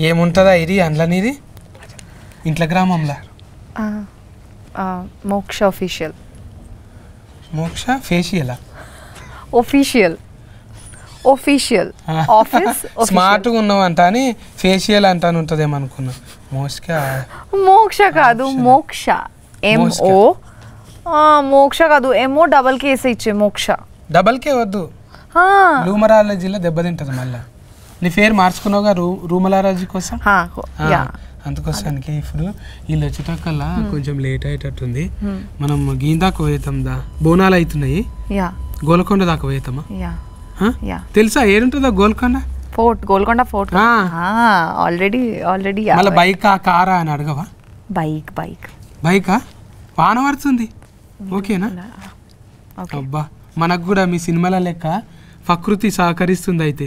ఏముంటుందా ఇది అందులో నీది ఇంట్లో గ్రామంలో మోక్ష ఆఫీషియల్ మోక్ష ఫేషియలా ఆఫీషియల్ ఆఫీస్ స్మార్ట్గా ఉన్నావంట అని ఫేషియల్ అంటాను ఉంటుందేమో అనుకున్నా మోక్ష కాదు మోక్ష ఎంఓ మోక్ష కాదు ఎంఓ డబల్ కేస్ ఇచ్చే మోక్ష డబల్ కే వద్దు రూమరాలజీలో దెబ్బతింటది మళ్ళీ నీ పేరు మార్చుకున్నావుగా రూమలాలజీ కోసం అందుకోసానికి ఇప్పుడు వీళ్ళు వచ్చేటక్కల్లా కొంచెం లేట్ అయ్యేటట్టుంది మనం గీందాకు పోయేతాం దా బోనాలు అవుతున్నాయి గోల్కొండ దాకా పోయేతామా తెలుసా ఏడుంటుందా గోల్కొండ ఫోర్ట్ ఆల్రెడీ మళ్ళీ బైకా కారా అని అడగవా బైకా వాన పడుతుంది ఓకేనా అబ్బా మనకు కూడా మీ సినిమాల లెక్క ప్రకృతి సహకరిస్తుంది అయితే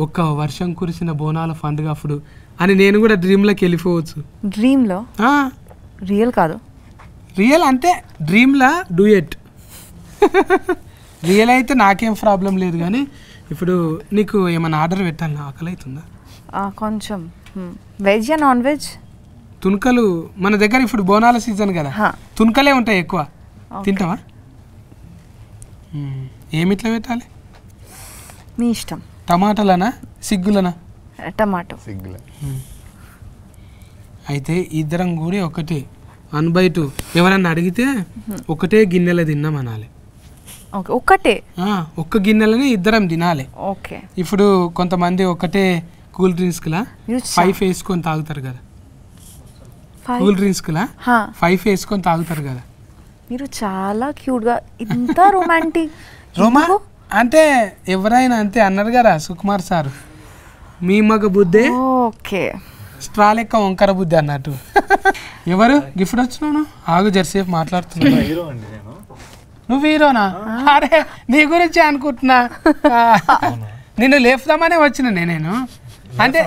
ఒక్క వర్షం కురిసిన బోనాల పండుగ అప్పుడు అని నేను కూడా డ్రీమ్లోకి వెళ్ళిపోవచ్చు డ్రీమ్లో రియల్ కాదు రియల్ అంటే డ్రీమ్లా డూయెట్ రియల్ అయితే నాకేం ప్రాబ్లం లేదు కానీ ఇప్పుడు నీకు ఏమైనా ఆర్డర్ పెట్టాలి ఆకలి అవుతుందా కొంచెం వెజ్ నాన్ వెజ్ తుణుకలు మన దగ్గర ఇప్పుడు బోనాల సీజన్ కదా తుణుకలే ఉంటాయి ఎక్కువ తింటావా ఏమిట్లా పెట్టాలి మీ ఇష్టం టమాటాలనా సిగ్గులనా టమాటో సిగ్గుల అయితే ఇద్దరం కూడా ఒకటే 1/2 ఎవరన్నా అడిగితే ఒకటే గిన్నెలో తిన్నాం అనాలి ఒక్కటే ఒక్క గిన్నెలని ఇద్దరం తినాలి ఓకే ఇప్పుడు కొంతమంది ఒకటే కూల్ డ్రింక్స్లా 5 వేసుకొని తాగుతారు కదా కూల్ డ్రింక్స్లా 5 వేసుకొని తాగుతారు కదా మీరు చాలా క్యూట్గా ఇంత రొమాంటిక్ అంటే ఎవరైనా అంతే అన్నారు కదా సుకుమార్ సార్ మీ మగ బుద్ధి ఓకే స్ట్రా లెక్క వంకర బుద్ధి అన్నట్టు ఎవరు గిఫ్ట్ వచ్చినావు ఆగు జర్సేపు మాట్లాడుతున్నా నువ్వు హీరోనా అరే నీ గురించి అనుకుంటున్నా నిన్ను లేపుదామనే వచ్చిన నేను అంటే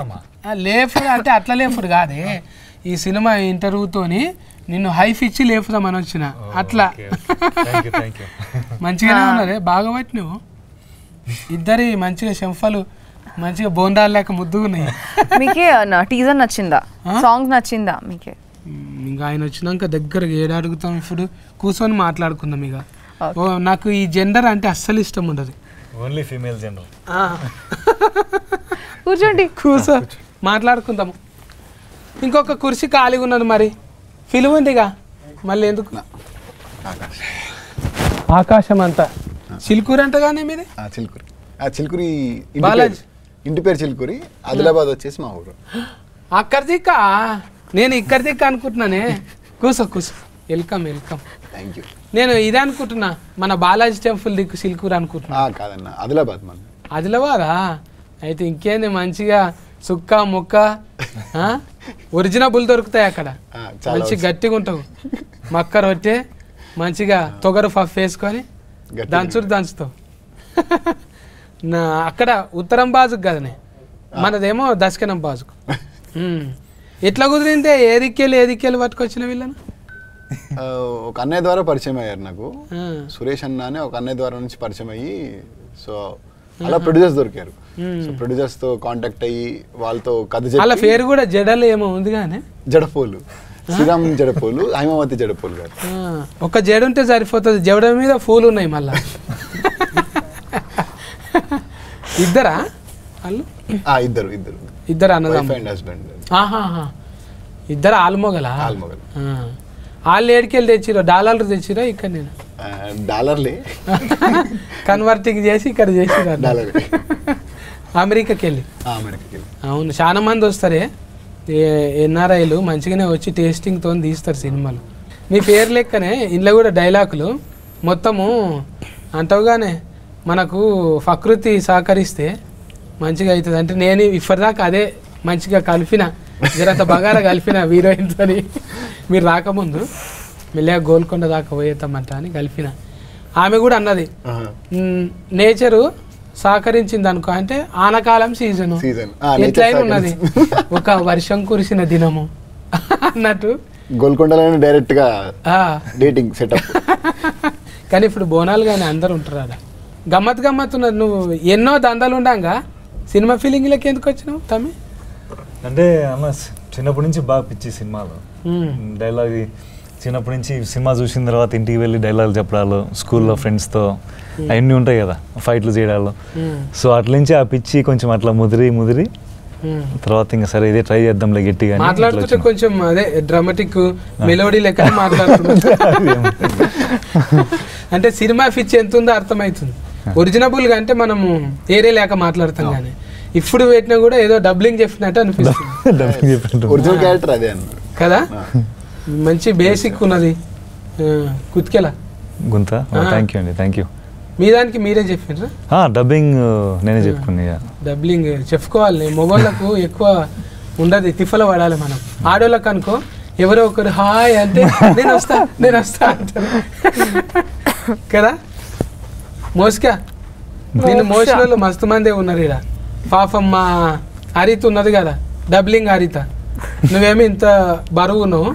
లేపుడు అంటే అట్లా లేపుడు కాదే ఈ సినిమా ఇంటర్వ్యూతోని నిన్ను హైఫ్ ఇచ్చి లేపుదామని వచ్చిన అట్లా మంచిగానే ఉన్నదే బాగా పట్టి నువ్వు ఇద్దరి మంచిగా చెంఫలు మంచిగా బోండాలు లేక ముద్దుగా ఉన్నాయి మీకే టీజర్ నచ్చిందా సాంగ్ నచ్చిందా మీకే ఇంకా ఆయన వచ్చినాక దగ్గరగా ఏడు అడుగుతాం ఇప్పుడు కూర్చొని మాట్లాడుకుందాం ఇక నాకు ఈ జెండర్ అంటే అస్సలు ఇష్టం ఉండదు ఓన్లీ ఫీమేల్ జెండర్ కూర్చోండి కూర్చో మాట్లాడుకుందాము ఇంకొక కుర్చీ ఖాళీగా ఉన్నది మరి పిలువుందిగా మళ్ళీ ఎందుకు ఆకాశం అంతా చిలుకూరు అంటగానే మీది చిలుకూరి బాలాజీ ఇంటి పేరు చిలుకూరి ఆదిలాబాద్ వచ్చేసి మా ఊరు అక్కడ దిక్క నేను ఇక్కడ దిక్క అనుకుంటున్నానే కూర్చో వెల్కమ్ థ్యాంక్ యూ నేను ఇదే అనుకుంటున్నా మన బాలాజీ టెంపుల్ దిక్కు సిల్కూరు అనుకుంటున్నా కాదన్న ఆదిలాబాద్ మన ఆదిలాబాదా అయితే ఇంకేంది మంచిగా సుక్క ముక్క ఒరిజినబుల్ దొరుకుతాయి అక్కడ మంచి గట్టిగా ఉంటావు మక్క రొట్టె మంచిగా తొగరు పఫ్ వేసుకొని దంచుతావు అక్కడ ఉత్తరం బాజుకు కదనే మనదేమో దక్షిణం బాజుకు ఎట్లా కుదిరిందే ఏదిక్కెళ్ళి పట్టుకొచ్చిన వీళ్ళను ఒక అన్నయ్య ద్వారా పరిచయం అయ్యారు నాకు సురేష్ అన్న అని ఒక అన్నయ్య ద్వారా నుంచి పరిచయం అయ్యి సో అలా ప్రొడ్యూసర్స్ దొరికారు సో ప్రొడ్యూసర్స్ తో కాంటాక్ట్ అయ్యి వాళ్ళతో కథ చెప్పి వాళ్ళ పేరు కూడా జడలు ఏమో ఉంది కానీ జడపోలు శ్రీరామ్ జడపోలు హైమావతి జడపోలు గారు ఒక జడ ఉంటే సరిపోతుంది జడ మీద పూలు ఉన్నాయి మళ్ళా ఇద్దరా వాళ్ళు ఇద్దరు హస్బెండ్ ఇద్దరు ఆల్మొగలా వాళ్ళు ఏడికెళ్ళి తెచ్చిరో డాలర్లు తెచ్చిరో ఇక్కడ నేను డాలర్లే కన్వర్టింగ్ చేసి ఇక్కడ చేసిరా అమెరికాకి వెళ్ళి అవును చాలా మంది వస్తారే ఎన్ఆర్ఐలు మంచిగానే వచ్చి టేస్టింగ్తో తీస్తారు సినిమాలు మీ పేరు లెక్కనే ఇంట్లో కూడా డైలాగులు మొత్తము అంటవుగానే మనకు ప్రకృతి సహకరిస్తే మంచిగా అవుతుంది అంటే నేను ఇప్పటిదాకా అదే మంచిగా కలిపిన జరంత బగారా కలిపిన హీరోయిన్తో మీరు రాకముందు మెల్లగా గోల్కొండ దాకా పోయేద్దామంట అని కలిపిన ఆమె కూడా అన్నది నేచరు సహకరించింది అనుకో అంటే ఆనకాలం సీజను ఎట్లయినా ఉన్నది ఒక వర్షం కురిసిన దినము అన్నట్టు గోల్కొండలో డైరెక్ట్ గా డేటింగ్ సెటప్ కానీ ఇప్పుడు బోనాలు కానీ అందరు ఉంటారు అలా గమ్మత్ ఉన్నది నువ్వు ఎన్నో దందాలు ఉండంగా సినిమా ఫీలింగ్లకి ఎందుకు వచ్చినావు తమ్మి అంటే అన్న చిన్నప్పటి నుంచి బాగా పిచ్చి సినిమాలు డైలాగ్ చిన్నప్పటి నుంచి సినిమా చూసిన తర్వాత ఇంటికి వెళ్ళి డైలాగ్ చెప్పడాలు స్కూల్లో ఫ్రెండ్స్తో అవన్నీ ఉంటాయి కదా ఫైట్లు చేయడాలు సో అట్ల నుంచి ఆ పిచ్చి కొంచెం అట్లా ముదిరి తర్వాత ఇంకా సరే ఇదే ట్రై చేద్దాంలే గట్టిగా మాట్లాడుతుంటే కొంచెం అదే డ్రామాటిక్ మెలోడీ లెక్క మాట్లాడుతున్నాం. అంటే సినిమా పిచ్చి ఎంత ఉందో అర్థమవుతుంది. ఒరిజినబుల్ గా అంటే మనము ఏరే లేక మాట్లాడతాం కానీ ఇప్పుడు పెట్టినా కూడా ఏదో డబ్లింగ్ చెప్పినట్టు అనిపిస్తుంది. ఒరిజినల్ క్యారెక్టర్ అదే కదా, మంచి బేసిక్ ఉన్నది. కుత్కెలా గుంత థ్యాంక్ యూ అండి, థ్యాంక్ యూ. మీ దానికి మీరే చెప్పినరా? డబ్బింగ్ నేనే చెప్పుకున్నా. డబ్బింగ్ చెప్పుకోవాలి. మొగోళ్ళకు ఎక్కువ ఉండదు, తిఫల పడాలి. మనం ఆడోళ్ళకు అనుకో ఎవరో ఒకరు హాయ్ అంటే నేను వస్తా అంటారు కదా. మోస్కా నేను మోసిన వాళ్ళు మస్తు మందే ఉన్నారు ఇక్కడ. పాపం మా హరిత ఉన్నది కదా, డబ్లింగ్ హరిత. నువ్వేమో ఇంత బరువు ఉన్నావు,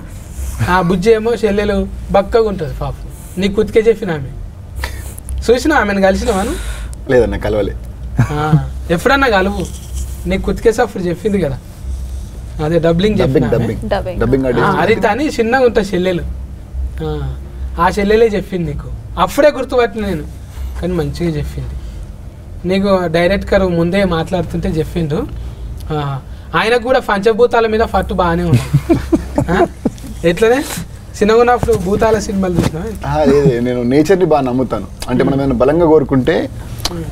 ఆ బుజ్జి ఏమో చెల్లెలు బక్కగా ఉంటుంది పాపం. నీకు కుతికే చెప్పిన ఆమె చూసినా, ఆమెను కలిసినావాను? లేదన్న కలవలే. ఎప్పుడన్నా కలువు, నీకు కుతికేసి అప్పుడు చెప్పింది కదా, అదే డబ్లింగ్ చెప్పిన హరిత అని చిన్నగా ఉంటుంది చెల్లెలు. ఆ చెల్లెలే చెప్పింది నీకు, అప్పుడే గుర్తుపట్టిన నేను. కానీ మంచిగా చెప్పింది నీకు, డైరెక్ట్ గారు ముందే మాట్లాడుతుంటే చెప్పిండు. ఆయనకు కూడా పంచభూతాల మీద ఫట్టు బాగానే ఉంది. ఎట్లనే చిన్నగా ఉన్నప్పుడు భూతాల సినిమాలు చూసినా? లేదు, నేను నేచర్ని బాగా నమ్ముతాను. అంటే మనం ఏమైనా బలంగా కోరుకుంటే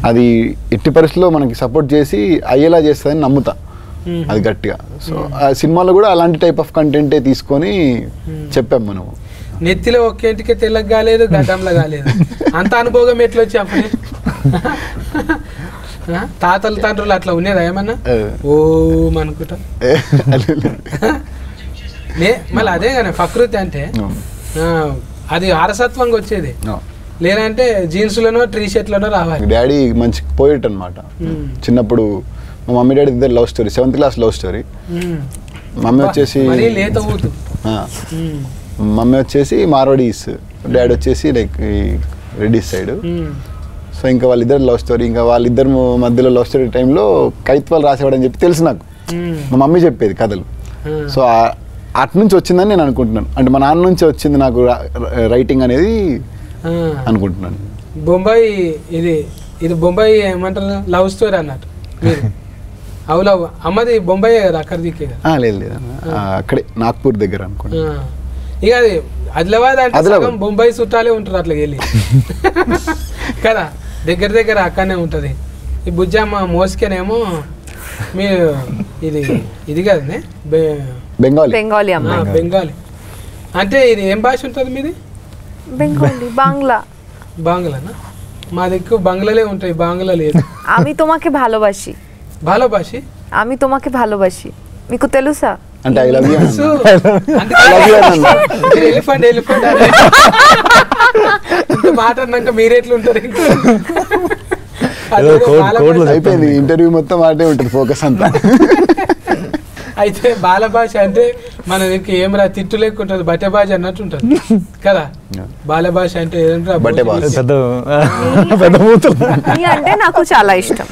అది ఎట్టి పరిస్థితుల్లో మనకి సపోర్ట్ చేసి అయ్యేలా చేస్తుందని నమ్ముతా, అది గట్టిగా. సో ఆ సినిమాలో కూడా అలాంటి టైప్ ఆఫ్ కంటెంటే తీసుకొని చెప్పాం మనం. నెత్తిలో ఒక్కేంటికే తెల్లగా కాలేదు, గడ్డంలో కాలేదు. అంత అనుభవం ఎట్లా వచ్చి అప్పుడే? తాతలు తండ్రులు అట్లా ఉండేదా ఏమన్నా? ఓ అనుకుంటా. మళ్ళీ అదే కానీ ప్రకృతి అంటే అది వారసత్వంగా వచ్చేది, లేదంటే జీన్స్లోనో టీ షర్ట్లోనో రావాలి. డాడీ మంచి పోయిట్ అనమాట. చిన్నప్పుడు మా మమ్మీ డాడీ ఇద్దరు love story, 7th class love story. Mummy వచ్చేసి లేత ఊతు, మమ్మీ వచ్చేసి మార్వాడీస్, డాడీ వచ్చేసి లైక్ రెడ్డిస్ సైడ్. సో ఇంకా వాళ్ళిద్దరు లవ్ స్టోరీ. ఇంకా వాళ్ళిద్దరు మధ్యలో లవ్ స్టోరీ టైంలో కవిత్వాలు రాసేవాడని చెప్పి తెలుసు నాకు, మా మమ్మీ చెప్పేది కథలు. సో అటు నుంచి వచ్చిందని నేను అనుకుంటున్నాను. అంటే మా నాన్న నుంచి వచ్చింది నాకు రైటింగ్ అనేది అనుకుంటున్నాను. బొంబాయి ఇది బొంబాయి ఏమంటారు, లవ్ స్టోరీ అన్నట్టు. అవులవ్ అమ్మది బొంబాయి కదా, అక్కడ దిక్కే కదా? లేదు లేదు, అక్కడే నాగ్పూర్ దగ్గర అనుకోండి. ఇక అది ఆదిలాబాద్ అంటే బొంబాయి చుట్టాలే ఉంటారు అట్లా వెళ్ళి కదా, దగ్గర అక్కడనే ఉంటుంది. ఈ బుజ్జమ్మ మోసుకేనేమో మీరు ఇది కదండి బెంగాలీ అమ్మాయి. బెంగాలీ అంటే ఇది ఏం భాష ఉంటుంది మీది? బెంగాలీ బాంగ్లానా? మా దగ్గర బంగ్లాలే ఉంటాయి, బాంగ్లా లేదు. আমি তোমাকে ভালোবাসি, আমি তোমাকে ভালোবাসি, మీకు తెలుసా? అంటే ఐ లవ్ యూ. ఎలిఫెంట్ మాట అన్నాక మీరెట్లుంటారు? అయిపోయింది ఇంటర్వ్యూ మొత్తం మాటే ఉంటుంది, ఫోకస్ అంతా. అయితే బాల భాష అంటే మన దగ్గర ఏం రా తిట్టు లేకుంటుంది, బట్టే భాష అన్నట్టు ఉంటుంది కదా. బాల భాష అంటే అంటే నాకు చాలా ఇష్టం.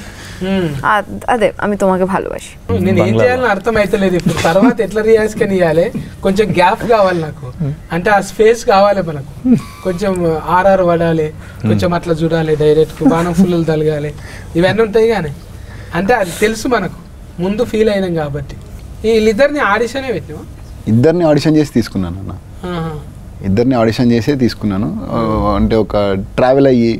అదే আমি তোমাকে ভালোবাসি. నేను ఏం చేయాలని అర్థం అయితలేదు ఇప్పుడు. తర్వాత ఎట్లా రియాజ్ కని ఇవ్వాలి, కొంచెం గ్యాప్ కావాలి నాకు. అంటే ఆ స్పేస్ కావాలి మనకు, కొంచెం ఆర్ఆర్ పడాలి, కొంచెం అట్లా చూడాలి, డైరెక్ట్ బాణం ఫుల్లు తలగాలి, ఇవన్నీ ఉంటాయి. కానీ అంటే అది తెలుసు మనకు, ముందు ఫీల్ అయినాం కాబట్టి. వీళ్ళిద్దరిని ఆడిషనే పెట్టినా? ఇద్దరిని ఆడిషన్ చేసి తీసుకున్నాను అన్న, ఇద్దరిని ఆడిషన్ చేసే తీసుకున్నాను. అంటే ఒక ట్రావెల్ అయ్యి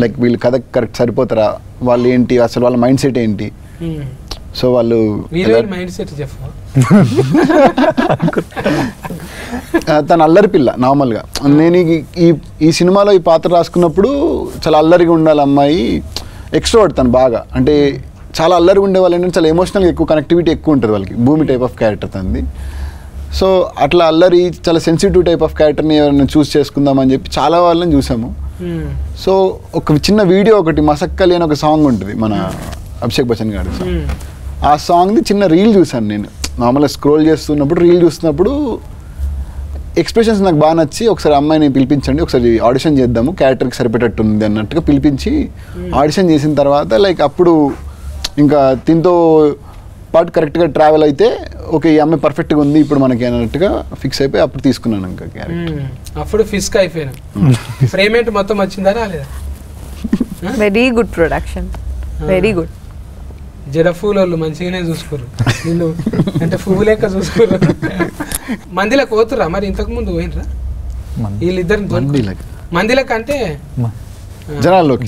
లైక్ వీళ్ళు కథ కరెక్ట్ సరిపోతారా, వాళ్ళు ఏంటి, అసలు వాళ్ళ మైండ్ సెట్ ఏంటి. సో వాళ్ళు మైండ్ సెట్ చెప్పు. తను అల్లరి పిల్ల నార్మల్గా. నేను ఈ సినిమాలో ఈ పాత్ర రాసుకున్నప్పుడు చాలా అల్లరిగా ఉండాలి అమ్మాయి, ఎక్స్ట్రోవర్ట్ తను బాగా. అంటే చాలా అల్లరిగా ఉండే వాళ్ళు ఏంటంటే చాలా ఎమోషనల్గా ఎక్కువ కనెక్టివిటీ ఎక్కువ ఉంటుంది వాళ్ళకి. భూమి టైప్ ఆఫ్ క్యారెక్టర్ తనది. సో అట్లా అల్లరి చాలా సెన్సిటివ్ టైప్ ఆఫ్ క్యారెక్టర్ని ఎవరైనా చూస్ చేసుకుందామని చెప్పి చాలా వాళ్ళని చూసాము. సో ఒక చిన్న వీడియో ఒకటి మసక్కలి అని ఒక సాంగ్ ఉంటుంది మన అభిషేక్ బచ్చన్ గారి సాంగ్. ఆ సాంగ్ది చిన్న రీల్ చూసాను నేను. నార్మల్గా స్క్రోల్ చేస్తున్నప్పుడు రీల్ చూస్తున్నప్పుడు ఎక్స్ప్రెషన్స్ నాకు బాగా నచ్చి ఒకసారి అమ్మాయిని పిలిపించండి, ఒకసారి ఆడిషన్ చేద్దాము, క్యారెక్టర్కి సరిపెట్టట్టు ఉంది అన్నట్టుగా పిలిపించి ఆడిషన్ చేసిన తర్వాత లైక్ అప్పుడు ఇంకా దీంతో పాటు కరెక్ట్గా ట్రావెల్ అయితే ఓకే ఈ అమ్మాయి పర్ఫెక్ట్గా ఉంది ఇప్పుడు మనకి అన్నట్టుగా ఫిక్స్ అయిపోయి అప్పుడు తీసుకున్నాను ఇంకా క్యారెక్టర్. అప్పుడు ఫిస్క్ అయిపోయాను. పేమెంట్ మొత్తం వచ్చిందా రాలేదా? Very good production, very good. జడ పూలు మంచిగానే చూసుకోరు నిన్ను, అంటే పువ్వు లెక్క చూసుకోరు. మందిలకు పోతురా మరి? ఇంతకు ముందు పోయినరా వీళ్ళిద్దరిని? మందిలకు అంటే జనాల్లోకి.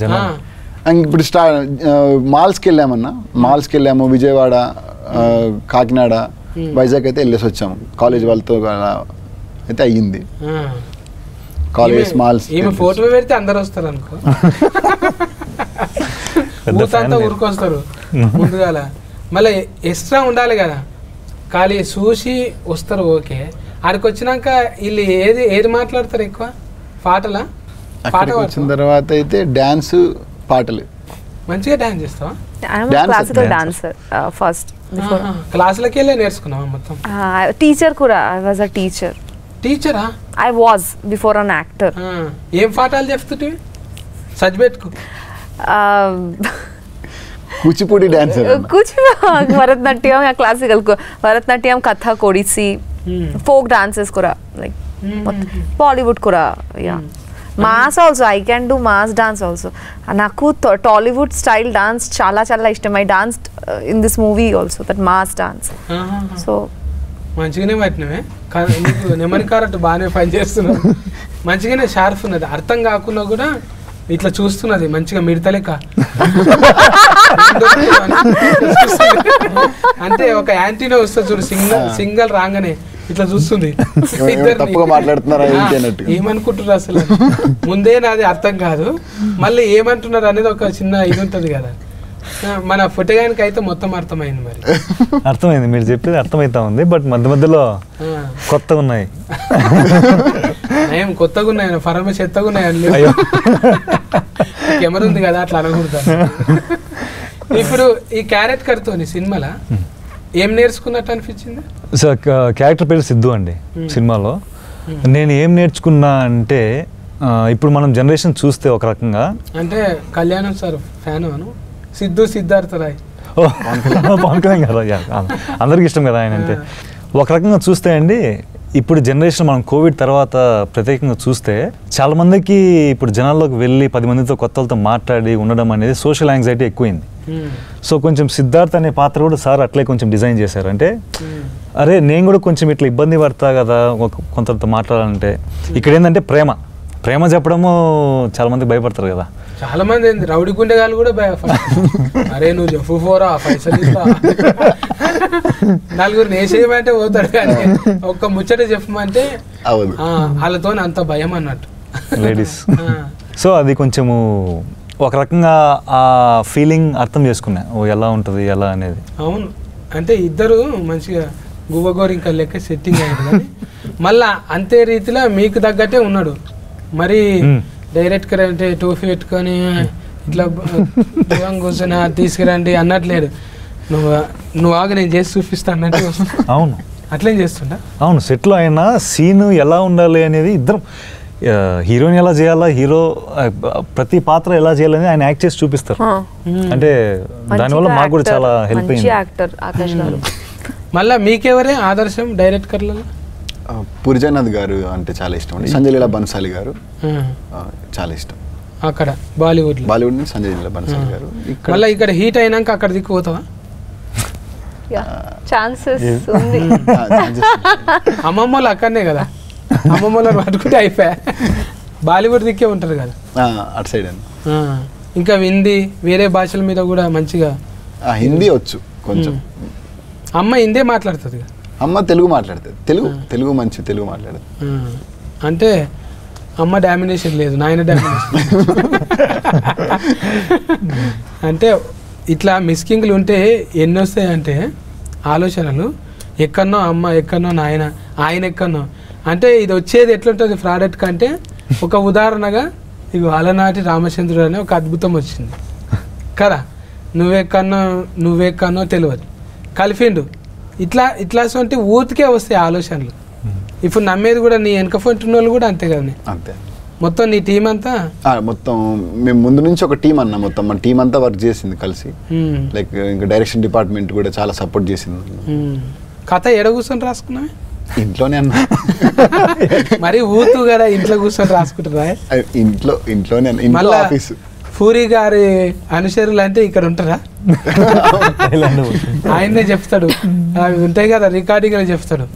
ఇప్పుడు మాల్స్కి వెళ్ళాము విజయవాడ, కాకినాడ, వైజాగ్ అయితే వెళ్ళేసి వచ్చాము కాలేజ్ వాళ్ళతో అయితే అయ్యింది. కాలేజ్ మాల్స్ ఫోటో పెడితే అందరు వస్తారు అనుకో, ఊతంతా ఊరుకొస్తారు ముందుగాల. మళ్ళీ ఎక్స్ట్రా ఉండాలి కదా, ఖాళీ చూసి వస్తారు ఓకే. ఆడికి వచ్చినాక వీళ్ళు ఏది మాట్లాడతారు ఎక్కువ? పాటలా? పాట వచ్చిన తర్వాత అయితే డాన్స్, పాటలు. మంచిగా డాన్స్ చేస్తావా? Classical dancer first. క్లాసులకి వెళ్ళి నేర్చుకున్నావా మొత్తం? టీచర్ కూడా, ఐ వాజ్ అ టీచర్. టీచరా? I was before an actor. ఏం పాఠాలు చెప్తుంటే సజ్బెట్కు? Kuchipudi dancer, Bharatanatyam, classical Bharatanatyam, Kathak, Odissi, folk dances కూడా, లైక్ బాలీవుడ్ కూడా. Yeah, mass also, I can do mass dance also. నాకు టాలీవుడ్ స్టైల్ డాన్స్ చాలా చాలా ఇష్టం. I danced in this movie also, that mass dance. So మంచిగానే పట్టినవే, నెమరి కారట్ బాగానే పనిచేస్తున్నావు. మంచిగానే షార్ప్ ఉన్నది, అర్థం కాకుండా కూడా ఇట్లా చూస్తున్నది మంచిగా మిడతలేక. అంటే ఒక యాంటీనా వస్తుంది చూడు, సింగల్ రాగానే ఇట్లా చూస్తుంది. ఏమనుకుంటున్నారు అసలు? ముందే నాది అర్థం కాదు, మళ్ళీ ఏమంటున్నారు అనేది ఒక చిన్న ఇది ఉంటుంది కదా. మన పుట్టగానికి అయితే మొత్తం అర్థమైంది. మరి అర్థమైంది, మీరు చెప్పేది అర్థమైతా ఉంది. బట్ మధ్య మధ్యలో కొత్తగా ఉన్నాయి. ఏం కొత్తగా ఉన్నాయి? ఫరమ చెత్తగా ఉన్నాయి. కెమెరా ఉంది కదా, అట్లా అనకూడదు. ఇప్పుడు ఈ క్యారెక్టర్ తోని సినిమాలో ఏం నేర్చుకున్నట్టు అనిపించింది? సో క్యారెక్టర్ పేరు సిద్ధు అండి సినిమాలో. నేను ఏం నేర్చుకున్నా అంటే, ఇప్పుడు మనం జనరేషన్ చూస్తే ఒక రకంగా, అంటే కళ్యాణం సార్ ఫ్యాన్ అను, సిద్ధు సిద్ధార్థ రాయ్, పవన్ కళ్యాణ్ గారు అందరికి ఇష్టం కదా ఆయన. అంటే ఒక రకంగా చూస్తే అండి, ఇప్పుడు జనరేషన్ మనం కోవిడ్ తర్వాత ప్రత్యేకంగా చూస్తే చాలా మందికి ఇప్పుడు జనాల్లోకి వెళ్ళి 10 మందితో కొత్త వాళ్ళతో మాట్లాడి ఉండడం అనేది సోషల్ యాంగ్జైటీ ఎక్కువైంది. సో కొంచెం సిద్ధార్థ్ అనే పాత్ర కూడా సార్ అట్లే కొంచెం డిజైన్ చేశారు. అంటే అరే నేను కూడా కొంచెం ఇట్లా ఇబ్బంది పడతా కదా కొంతతో మాట్లాడాలంటే. ఇక్కడ ఏంటంటే ప్రేమ చెప్పడము చాలా మంది భయపడతారు కదా. చాలా మంది రౌడీ గుండెగాళ్ళు కూడా అరే నువ్వు చెప్పు పోరా పైసలు ఇస్తా, నలుగురు నేసేయమంటే పోతాడు, కానీ ఒక్క ముచ్చట చెప్పమంటే వాళ్ళతో అంత భయం అన్నట్టు లేడీస్. సో అది కొంచెము ఒక రకంగా ఆ ఫీలింగ్ అర్థం చేసుకున్నా, ఓ ఎలా ఉంటుంది ఎలా అనేది. అవును, అంటే ఇద్దరు మంచిగా గువ్వగోరు ఇంకా లెక్క సెట్టింగ్ అయ్యారు, కానీ మళ్ళా అంతే రీతిలో మీకు తగ్గట్టే ఉన్నాడు. మరి డైరెక్ట్గా అంటే టోఫీ పెట్టుకొని ఇట్లా కూర్చొని తీసుకురండి అన్నట్లేదు. నువ్వు ఆగా నేను చేసి చూపిస్తా అన్నట్టు. అవును, అట్లేం చేస్తుంటా. అవును, సెట్లో అయినా సీన్ ఎలా ఉండాలి అనేది ఇద్దరం, హీరోని ఎలా చేయాలా, హీరో ప్రతి పాత్ర ఎలా చేయాలని ఆయన యాక్ట్ చేసి చూపిస్తారు. అంటే దానివల్ల మాకు కూడా చాలా హెల్ప్ అయింది. మళ్ళీ మీకెవరే ఆదర్శం డైరెక్టర్లలో? పూరిజగన్నాథ్ గారు అంటే చాలా ఇష్టం అండి. సంజయ్ లీలా బన్సాలి గారు చాలా ఇష్టం. అక్కడ బాలీవుడ్ నుంచి సంజయ్ లీలా బన్సాలి గారు. మళ్ళీ ఇక్కడ హీట్ అయినాక అక్కడ దిక్కుపోతావా? అమ్మమ్మలు అక్కడనే కదా, అమ్మమ్మలను పట్టుకుంటే అయిపోయా. బాలీవుడ్ దిక్కే ఉంటారు కదా అటు సైడ్ అండి. ఇంకా హిందీ వేరే భాషల మీద కూడా మంచిగా. హిందీ వచ్చు కొంచెం. అమ్మ హిందీ మాట్లాడుతుంది కదా? అమ్మ తెలుగు మాట్లాడుతుంది. తెలుగు మంచి తెలుగు మాట్లాడుతుంది. అంటే అమ్మ డామినేషన్ లేదు, నాయన డామినేషన్. అంటే ఇట్లా మిస్కింగ్లు ఉంటే ఎన్ని వస్తాయంటే ఆలోచనలు, ఎక్కడనో అమ్మ ఎక్కడనో నాయన, ఆయన ఎక్కడనో. అంటే ఇది వచ్చేది ఎట్లుంటుంది ప్రోడక్ట్ కంటే, ఒక ఉదాహరణగా ఇవి అలనాటి రామచంద్రుడు అనే ఒక అద్భుతం వచ్చింది కదా. నువ్వెక్కడనో తెలియదు కలిపిండు. ఇట్లా అంటే ఊతికే వస్తాయి ఆలోచనలు. ఇప్పుడు నమ్మేది కూడా నీ వెనక ఫంటున్న వాళ్ళు కూడా అంతే కదా. అంతే మొత్తం నీ టీం అంతా మొత్తం మేము ముందు నుంచి ఒక టీం అన్న, మొత్తం మన టీం అంతా వర్క్ చేసింది కలిసి. లైక్ ఇంకా డైరెక్షన్ డిపార్ట్మెంట్ కూడా చాలా సపోర్ట్ చేసింది. కథ ఎడ కూర్చొని రాసుకున్నావే? ఇంట్లోనే అన్న. మరి ఊతూ కదా ఇంట్లో కూర్చొని రాసుకుంటారా? ఇంట్లోనే ఇంట్లో ఆఫీసు. పూరి గారి అనుచరులు అంటే ఇక్కడ ఉంటారా? ఆయనే చెప్తాడు, అవి ఉంటాయి కదా రికార్డింగ్ అని చెప్తాడు,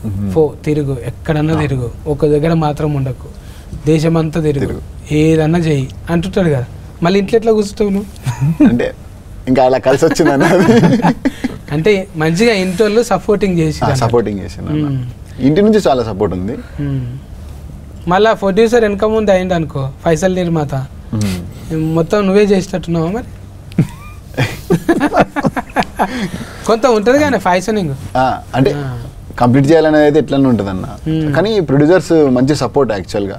తిరుగు ఎక్కడన్నా తిరుగు, ఒక దగ్గర మాత్రం ఉండకు, దేశమంతా తిరుగు, ఏదన్నా చెయ్యి అంటుంటాడు కదా. మళ్ళీ ఇంట్లో ఎట్లా కూర్చుంటావు నువ్వు? అంటే ఇంకా అలా కలిసి వచ్చిందని. అంటే మంచిగా ఇంట్లో సపోర్టింగ్ చేసి ఇంటి నుంచి చాలా సపోర్ట్ ఉంది. మళ్ళా ప్రొడ్యూసర్ వెనక ముందు అయింది అనుకో, ఫైసల్ నిర్మాత, మొత్తం నువ్వే చేసేటట్టున్నావా మరి? కొంత ఉంటుంది కానీ ఫైసనింగ్ అంటే కంప్లీట్ చేయాలనేది ఎట్లనే ఉంటుంది అన్న. కానీ ప్రొడ్యూసర్స్ మంచి సపోర్ట్ యాక్చువల్గా.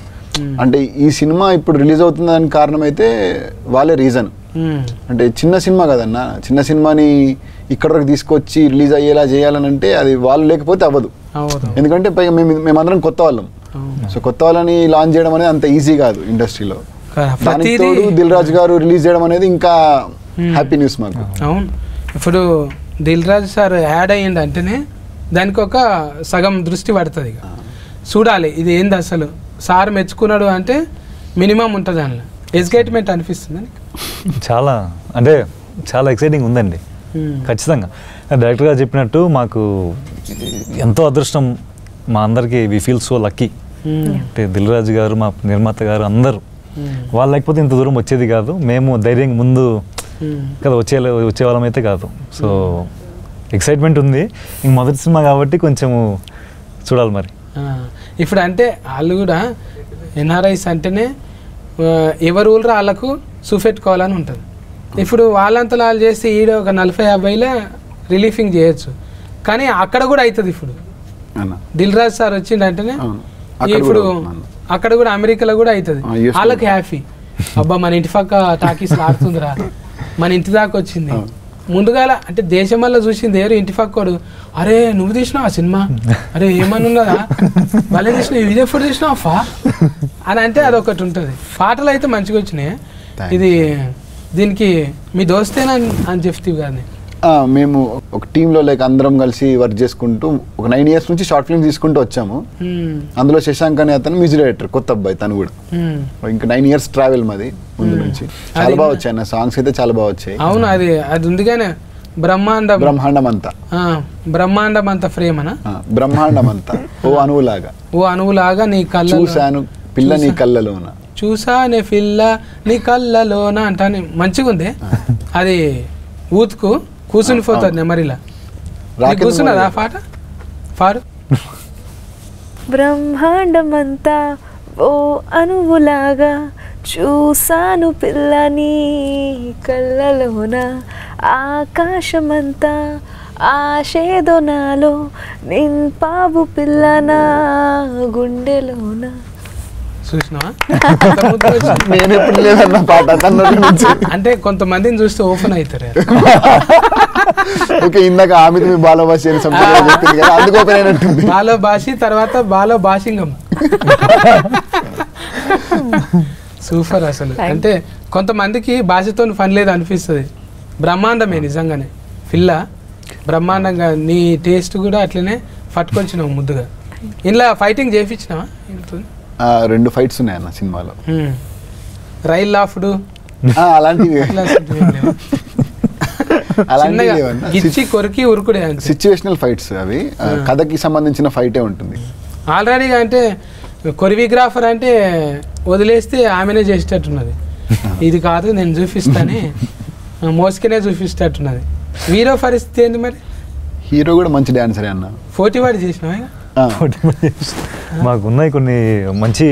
అంటే ఈ సినిమా ఇప్పుడు రిలీజ్ అవుతుంది దానికి కారణం అయితే వాళ్ళే రీజన్. అంటే చిన్న సినిమా కదన్నా, చిన్న సినిమాని ఇక్కడ వరకు తీసుకొచ్చి రిలీజ్ అయ్యేలా చేయాలని అంటే అది వాళ్ళు లేకపోతే అవ్వదు. ఎందుకంటే పైగా మేమందరం కొత్త వాళ్ళం. సో కొత్త వాళ్ళని లాంచ్ చేయడం అనేది అంత ఈజీ కాదు ఇండస్ట్రీలో. దానికి తోడు దిల్ రాజు గారు రిలీజ్ చేయడం అనేది ఇంకా హ్యాపీ న్యూస్ మాకు. అవును, ఇప్పుడు దిల్ రాజు సార్ యాడ్ అయ్యింది అంటేనే దానికి ఒక సగం దృష్టి పడుతుంది. ఇక చూడాలి ఇది ఏంది అసలు, సార్ మెచ్చుకున్నాడు అంటే మినిమం ఉంటుంది అందులో. ఎక్సైట్మెంట్ అనిపిస్తుంది చాలా, అంటే చాలా ఎక్సైటింగ్ ఉందండి ఖచ్చితంగా. డైరెక్టర్ గారు చెప్పినట్టు మాకు ఎంతో అదృష్టం, మా అందరికీ వి ఫీల్ సో లక్కీ. అంటే దిల్ రాజు గారు, మా నిర్మాత గారు అందరూ, వాళ్ళు లేకపోతే ఇంత దూరం వచ్చేది కాదు. మేము ధైర్యంగా ముందు కదా వచ్చేవాళ్ళం అయితే కాదు. సో ఎక్సైట్మెంట్ ఉంది. ఇంక మొదటి సినిమా కాబట్టి కొంచెము చూడాలి మరి. ఇప్పుడు అంటే వాళ్ళు కూడా ఎన్ఆర్ఐస్ అంటేనే ఎవరు ఊళ్ళో వాళ్ళకు చూపెట్టుకోవాలని ఉంటుంది. ఇప్పుడు వాళ్ళంతలో వాళ్ళు చేస్తే ఈడ ఒక 40-50లో రిలీఫింగ్ చేయొచ్చు, కానీ అక్కడ కూడా అవుతుంది. ఇప్పుడు దిల్ రాజు సార్ వచ్చిండంటేనే ఇప్పుడు అక్కడ కూడా అమెరికాలో కూడా అవుతుంది. వాళ్ళకి హ్యాపీ, అబ్బా మన ఇంటి పక్క టాకీస్ ఆడుతుందిరా, మన ఇంటి దాకా వచ్చింది. ముందుగాల అంటే దేశం వల్ల చూసింది ఎవరు, ఇంటి పక్కోడు, అరే నువ్వు తీసినావు ఆ సినిమా, అరే ఏమని ఉన్నదా వాళ్ళే తీసినావు, ఇదే ఫుడ్ తీసినావా అని అంటే అదొకటి ఉంటుంది. పాటలు అయితే మంచిగా వచ్చినాయి. ఇది దీనికి మీ దోస్తేనా అని చెప్తీవి కానీ మేము ఒక టీంలో లైక్ అందరం కలిసి వర్క్ చేసుకుంటూ ఒక 9 years నుంచి షార్ట్ ఫిల్మ్స్ తీసుకుంటూ వచ్చాము. అందులో శశాంక్ అనే అతను మ్యూజిక్ డైరెక్టర్, కొత్త అబ్బాయి తను కూడా. ఇంకా 9 years ట్రావెల్ మాది ముందు నుంచి. చాలా బాగా వచ్చాయి అన్న సాంగ్స్ అయితే, చాలా బాగా వచ్చాయి. అవును, అది ఉంది కానీ బ్రహ్మాండం అంతా ఫ్రేమ్ అనా, బ్రహ్మాండం అంతా ఓ అణువులాగా నీ కళ్ళ చూశాను పిల్ల నీ కళ్ళలోన, చూసానే పిల్ల నీ కళ్ళలోన అంటాను. మంచిగా ఉంది అది. ఊతుకు కూర్చుని పోతుంది నెమరిలా. కూర్చున్నదా పాట పాడు. బ్రహ్మాండమంతా ఓ అణువులాగా చూసాను పిల్లని కళ్ళలోన, ఆకాశమంతా ఆశేదో నాలో నింపావు పిల్లనా గుండెలోన. చూసినావా? అంటే కొంతమందిని చూస్తే ఓపెన్ అవుతారు. ఓకే, ఇందాక ఆమె బాలభాషి బాలభాషి తర్వాత బాలభాషింగం. సూపర్ అసలు. అంటే కొంతమందికి భాషతో పని లేదు అనిపిస్తుంది. బ్రహ్మాండమే నిజంగానే పిల్ల, బ్రహ్మాండంగా. నీ టేస్ట్ కూడా అట్లనే పట్టుకొచ్చినావు ముద్దుగా. ఇలా ఫైటింగ్ చేయించినావా? 2 ఫైట్స్ ఉన్నాయి అన్న సినిమాలో. రైల్ లాఫ్డ్ అలాంటివి గిచ్చి కొరికి ఉరుకుడే సిచ్యువేషనల్ ఫైట్స్ అవి. కథకి సంబంధించిన ఫైటే ఉంటుంది ఆల్రెడీగా. అంటే కొరియోగ్రాఫర్ అంటే వదిలేస్తే ఆమెనే చేసేటట్టున్నది. ఇది కాదు నేను చూపిస్తానే, మోసుకునే చూపిస్తేట్టున్నది. హీరో పరిస్థితి ఏంది మరి? హీరో కూడా మంచి డాన్సరే అన్న. 40 వాడి చేసినావా? మాకు ఉన్నాయి కొన్ని మంచి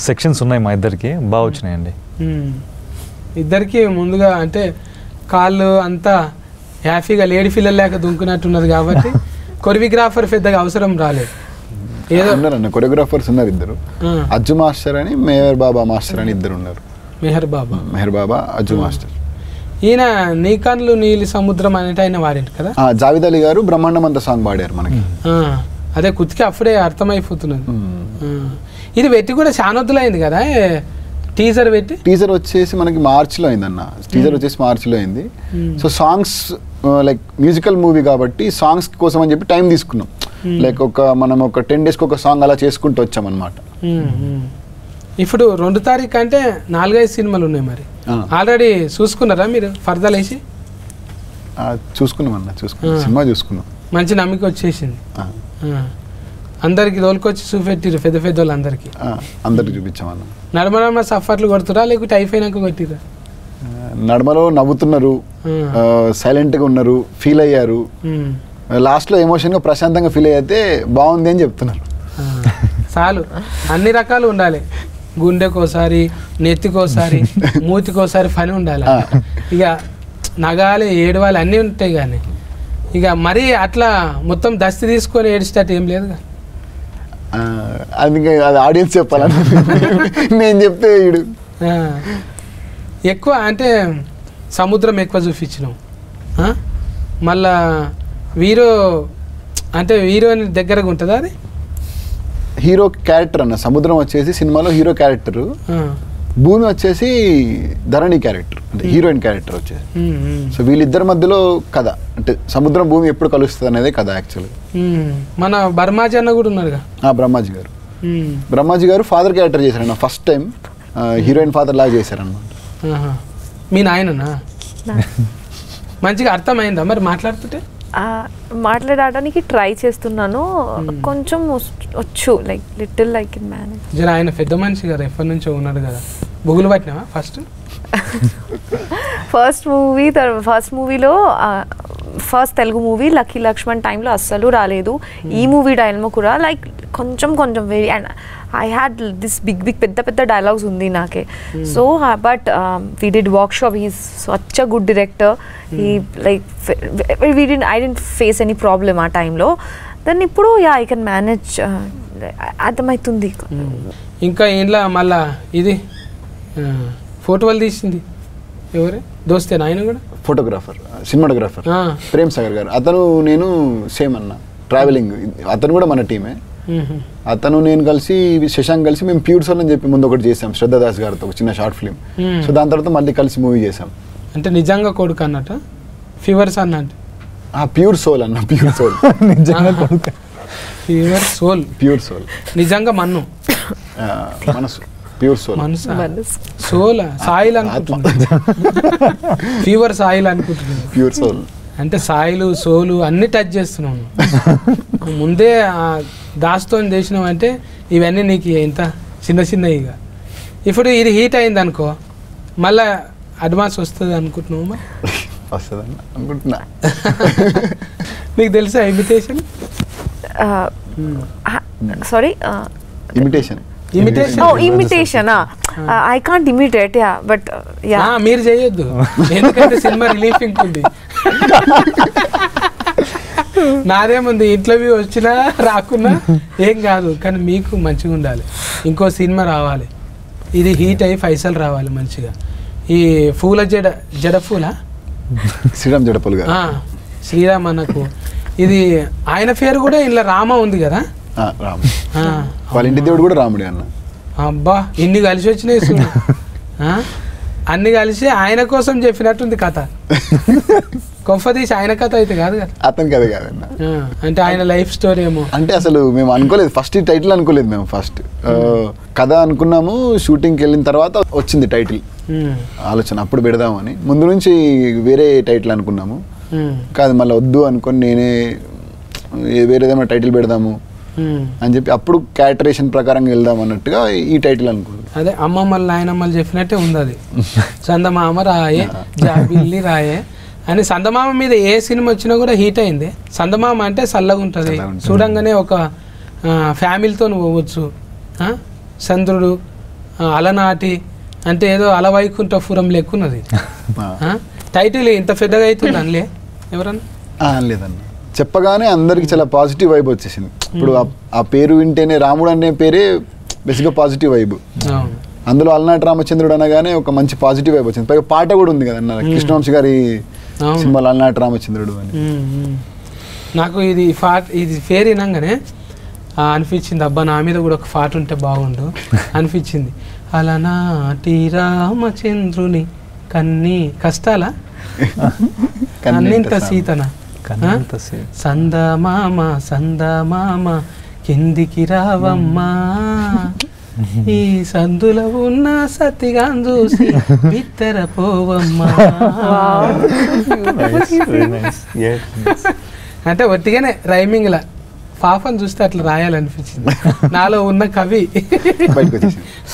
సెక్షన్స్ ఉన్నాయి మా ఇద్దరికి, బాగా వచ్చినాయండి. ఇద్దరికి ముందుగా అంటే కాళ్ళు అంతా హ్యాపీగా లేడీ ఫిల్లర్ లేక దుంకున్నట్టున్నది కాబట్టి కొరియోగ్రాఫర్ పెద్దగా అవసరం రాలేదు. ఏదో ఉన్నారన్న కొరియోగ్రాఫర్స్ ఉన్నారు ఇద్దరు, అజ్జు మాస్టర్ అని మెహర్ బాబా మాస్టర్ అని ఇద్దరు ఉన్నారు. మెహర్ బాబా అజ్జు మాస్టర్. ఈయన నీ కన్నులు నీలి సముద్రం అనేటి ఆయన వాడింటి కదా. జావేద్ అలీ గారు బ్రహ్మాండం అంత సాంగ్ పాడారు మనకి. అదే కుతికి అప్పుడే అర్థమైపోతున్నది. ఇది పెట్టి కూడా చాలా వద్దులైంది కదా టీజర్ పెట్టి. టీజర్ వచ్చేసి మనకి మార్చ్లో అయిందన్న, టీజర్ వచ్చేసి మార్చ్లో అయింది. So songs like musical movie కాబట్టి సాంగ్స్ కోసం అని చెప్పి టైం తీసుకున్నాం. లైక్ మనం ఒక 10 days ఒక సాంగ్ అలా చేసుకుంటూ వచ్చామన్నమాట. ఇప్పుడు 2 తారీఖు అంటే 4-5 సినిమాలు ఉన్నాయి. మరి ఆల్రెడీ చూసుకున్నారా మీరు ఫర్దర్ వేసి? చూసుకున్నాం అన్న, సినిమా చూసుకున్నాం. మంచి నమ్మిక వచ్చేసింది. అందరికి తోలుకొచ్చి చూపెట్టిరు పెద్ద పెద్ద వాళ్ళు అందరికి చూపించామన్న. నడమ సఫర్లు కొడుతురా లేకపోతే అయిపోయినాక కొట్టిరా? నడమలో నవ్వుతున్నారు, సైలెంట్గా ఉన్నారు, ఫీల్ అయ్యారు. లాస్ట్లో ఎమోషన్గా ప్రశాంతంగా ఫీల్ అయితే బాగుంది అని చెప్తున్నారు. చాలు, అన్ని రకాలు ఉండాలి. గుండెకోసారి, నెత్తికోసారి, మూతికోసారి పని ఉండాలి. ఇక నగాలి, ఏడవాలి అన్నీ ఉంటాయి. కానీ ఇక మరీ అట్లా మొత్తం దస్తి తీసుకొని ఏడిచేటట్టు ఏం లేదు. అది ఆడియన్స్ చెప్పాలని నేను చెప్తే వీడు ఎక్కువ అంటే సముద్రం ఎక్కువ చూపించినాం. మళ్ళా హీరో అంటే హీరోని దగ్గరగా ఉంటుందా అది? హీరో క్యారెక్టర్ అన్న, సముద్రం వచ్చేసి సినిమాలో హీరో క్యారెక్టర్, భూమి వచ్చేసి ధరణి క్యారెక్టర్ అంటే హీరోయిన్ క్యారెక్టర్ వచ్చేసి. సో వీళ్ళిద్దరి మధ్యలో కథ అంటే సముద్రం భూమి ఎప్పుడు కలుస్తుంది అనేది కథ యాక్చువల్గా. మన బ్రహ్మాజీ అన్న కూడా ఉన్నారుగా. బ్రహ్మాజీ గారు ఫాదర్ క్యారెక్టర్ చేశారన్న, ఫస్ట్ టైం హీరోయిన్ ఫాదర్ లాగా చేశారన్నమాట. మీ నాయననా? మంచిగా అర్థమైందా మరి మాట్లాడుతుంటే? మాట్లాడడానికి ట్రై చేస్తున్నాను, కొంచెం వచ్చు, like little like in manage. జర ఆయన పెద్ద మనిషి కదా, ఎప్పటి నుంచో ఉన్నాడు కదా. బుగులు పట్టినావా ఫస్ట్ మూవీలో first Telugu movie Lucky Lakshman టైంలో అస్సలు రాలేదు. ఈ మూవీ టైంలో కూడా లైక్ కొంచెం very and I had this big పెద్ద డైలాగ్స్ ఉంది నాకే. So but we did workshop, he's such a good director. He like I didn't face any problem ఆ టైంలో. దెన్ ఇప్పుడు ఐ కెన్ మేనేజ్, అర్థమవుతుంది. ఇంకా ఇంట్లో మళ్ళా ఇది ఫోటోలు తీసింది ఎవరే దోస్తేనా? ఆయన కూడా ఫోటోగ్రాఫర్, సినిమాటోగ్రాఫర్ ప్రేమ్ సాగర్ గారు. అతను నేను సేమ్ అన్న, ట్రావెలింగ్. అతను కూడా మన టీమే. అతను నేను కలిసి శశాంక్ కలిసి మేము ప్యూర్ సోల్ అని చెప్పి ముందు ఒకటి చేసాం శ్రద్ధాదాస్ గారితో, ఒక చిన్న షార్ట్ ఫిల్మ్. సో దాని తర్వాత మళ్ళీ కలిసి మూవీ చేసాం. అంటే నిజంగా కొడుకు అన్నట్టు ఫీవర్స్ అన్నట్టు ప్యూర్ సోల్ అన్న, ప్యూర్ సోల్ నిజంగా కొడుకు, ప్యూర్ సోల్ నిజంగా మన్ను మనసు, ప్యూర్ సోల్ సోల్ సాయిల్ అనుకుంటున్నా, ఫీవర్ సాయిల్ అనుకుంటున్నా. ప్యూర్ సోల్ అంటే సాయిలు సోలు అన్ని టచ్ చేస్తున్నాను. ముందే దాస్తో చేసినావు అంటే ఇవన్నీ నీకు ఇంత చిన్నగా. ఇప్పుడు ఇది హీట్ అయింది అనుకో, మళ్ళా అడ్వాన్స్ వస్తుంది అనుకుంటున్నావు? అనుకుంటున్నా. నీకు తెలుసా imitation? Sorry, imitation. Imitation I can't imitate, yeah but yeah మీరు చేయొద్దు, ఎందుకంటే సినిమా రిలీఫింగ్ ఉంది. నాదేముంది, ఇంటర్వ్యూ వచ్చినా రాకున్నా ఏం కాదు, కానీ మీకు మంచిగా ఉండాలి. ఇంకో సినిమా రావాలి, ఇది హీట్ అయ్యి పైసలు రావాలి మంచిగా. ఈ పూల జడ పూల శ్రీరామ్ జడపూల్ గారు, శ్రీరామ్ అన్నకు ఇది ఆయన పేరు కూడా ఇలా రామ ఉంది కదా. వాళ్ళ ఇంటి దేవుడు కూడా రాముడే అన్న. అబ్బా, ఇన్ని కలిసి వచ్చినాయి చూడు. అన్ని కలిసి ఆయన కోసం చెప్పినట్టుంది కథ. కొంపదీసి ఆయన కథ అయితే కాదు కదా, అతని కథ కాదన్న. అంటే ఆయన లైఫ్ స్టోరీ ఏమో. అంటే అసలు మేము అనుకోలేదు, ఫస్ట్ ఈ టైటిల్ అనుకోలేదు మేము. ఫస్ట్ కథ అనుకున్నాము, షూటింగ్కి వెళ్ళిన తర్వాత వచ్చింది టైటిల్ ఆలోచన, అప్పుడు పెడదామని. ముందు నుంచి వేరే టైటిల్ అనుకున్నాము, కాదు మళ్ళీ వద్దు అనుకొని నేనే వేరేదేమో టైటిల్ పెడదాము అని చెప్పి అప్పుడు క్యారెక్టరేషన్ ప్రకారంగా వెళ్దాం అన్నట్టుగా ఈ టైటిల్ అనుకున్నాం. అదే అమ్మమ్మలు నాయనమ్మలు చెప్పినట్టే ఉంది అది. చందమామ రాయే జాబిల్లి రాయే అని. చందమామ మీద ఏ సినిమా వచ్చినా కూడా హీట్ అయింది. చందమామ అంటే చల్లగా ఉంటుంది, చూడంగానే ఒక ఫ్యామిలీతో పోవచ్చు. చంద్రుడు అలనాటి అంటే ఏదో అలవైకుంఠపురం లెక్కున్నది. టైటిల్ ఇంత పెద్దగా అవుతుంది అనలే ఎవరన్నా? లేదన్న, చెప్పగానే అందరికి చాలా పాజిటివ్ వైబ్ వచ్చేసింది. ఇప్పుడు ఆ పేరు వింటేనే రాముడు అనే పేరే బేసిక్గా పాజిటివ్ వైబ్. అందులో అలనాటి రామచంద్రుడు అనగానే ఒక మంచి పాజిటివ్ వైబ్ వచ్చింది. పైగా పాట కూడా ఉంది కదా అన్న, కృష్ణవంశీ గారి సినిమాలో అలనాటి రామచంద్రుడు అని. నాకు ఇది పేరు వినంగానే అనిపించింది, అబ్బా నా మీద కూడా ఒక పాట ఉంటే బాగుండు అనిపించింది. అలనాటి రామచంద్రుని కష్టాల కన్నింత సీతన సందమామ సందమామ కిందికి రావమ్మా ఈ సందులో ఉన్న సతిగాన్ చూసి బిత్తర పోవమ్మా. అంటే ఒట్టిగానే రైమింగ్ లా పాపను చూస్తే అట్లా రాయాలనిపించింది, నాలో ఉన్న కవి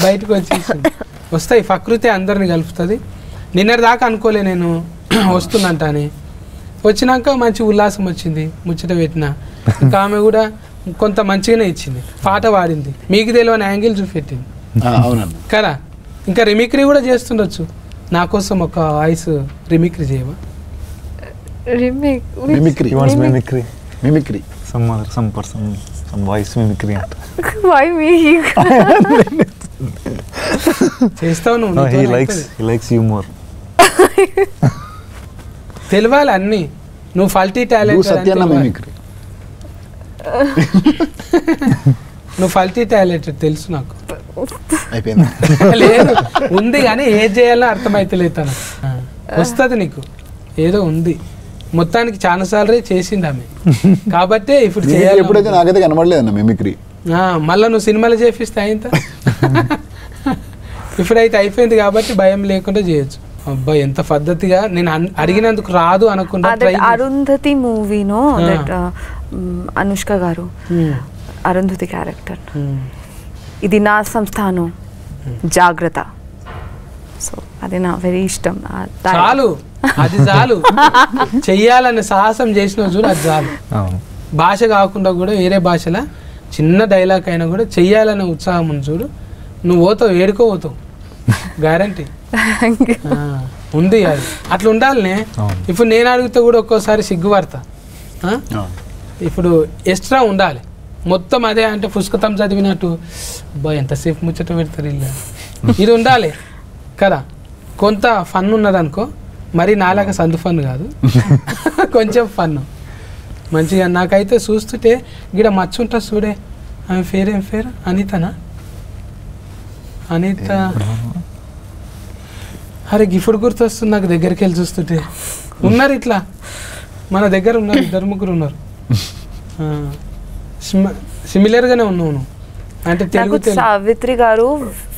బయటకు వచ్చేసింది. వస్తాయి, ప్రకృతి అందరిని కలుపుతుంది. నిన్నటి దాకా అనుకోలే నేను వస్తున్నంట అని, వచ్చినాక మంచి ఉల్లాసం వచ్చింది, ముచ్చట పెట్టిన. ఇంకా ఆమె కూడా కొంత మంచిగానే ఇచ్చింది, పాట పాడింది, మీకు తెలియని యాంగిల్ చూపెట్టింది కదా. ఇంకా రిమిక్రీ కూడా చేస్తుండొచ్చు, నా కోసం ఒక వాయిస్ రిమిక్రీ చేయవా? చేస్తావు నువ్వు, తెలియాలి అన్ని. నువ్వు ఫల్టీ టాలెంట్, నువ్వు ఫల్టీ టాలెంట్ తెలుసు నాకు. లేదు ఉంది కానీ ఏం చేయాలో అర్థమైతలేదు తను. వస్తుంది నీకు, ఏదో ఉంది మొత్తానికి. చాలా సార్లు చేసింది ఆమె కాబట్టి ఇప్పుడు చేయాలి. ఎప్పుడైతే నాకైతే కనబడలేదన్న మిమిక్రీ. మళ్ళీ నువ్వు సినిమాలు చేపిస్తే అయింత. ఇప్పుడైతే అయిపోయింది కాబట్టి భయం లేకుండా చేయొచ్చు. అబ్బా ఎంత పద్ధతిగా, నేను అడిగినందుకు రాదు అనకుండా. అరుంధతి మూవీనో అనుష్క గారు అరుంధతి క్యారెక్టర్, ఇది నా సంస్థానం జాగ్రత్త. సో అది నా వెరీ ఇష్టం. చాలు, అది చాలు. చెయ్యాలనే సాహసం చేసిన చూడు, అది చాలు. భాష కాకుండా కూడా వేరే భాషల చిన్న డైలాగ్ అయినా కూడా చెయ్యాలనే ఉత్సాహం ఉంది చూడు. నువ్వు పోతావు, ఏడుకోపోతావు, గ్యారంటీ ఉంది. అది అట్లా ఉండాలనే. ఇప్పుడు నేను అడిగితే కూడా ఒక్కోసారి సిగ్గుపడతా. ఇప్పుడు ఎక్స్ట్రా ఉండాలి మొత్తం. అదే అంటే పుస్తకం చదివినట్టు అబ్బా ఎంతసేపు ముచ్చట పెడతారు ఇల్లు, ఇది ఉండాలి కదా. కొంత ఫన్ ఉన్నదనుకో, మరి నాలాగా సందు ఫన్ కాదు, కొంచెం ఫన్ మంచిగా. నాకైతే చూస్తుంటే గిడ మచ్చ ఉంటుంది చూడే, ఆమె పేరేం పేరు? అనితనా? అనిత. అరే గిఫ్ట్ గుర్తొస్తుంది నాకు, దగ్గరికి వెళ్ళి చూస్తుంటే. ఉన్నారు ఇట్లా మన దగ్గర ఉన్నారు, 2-3 ఉన్నారు. సిమిలర్గానే ఉన్నావు నువ్వు. అంటే తెలుగు సావిత్రి గారు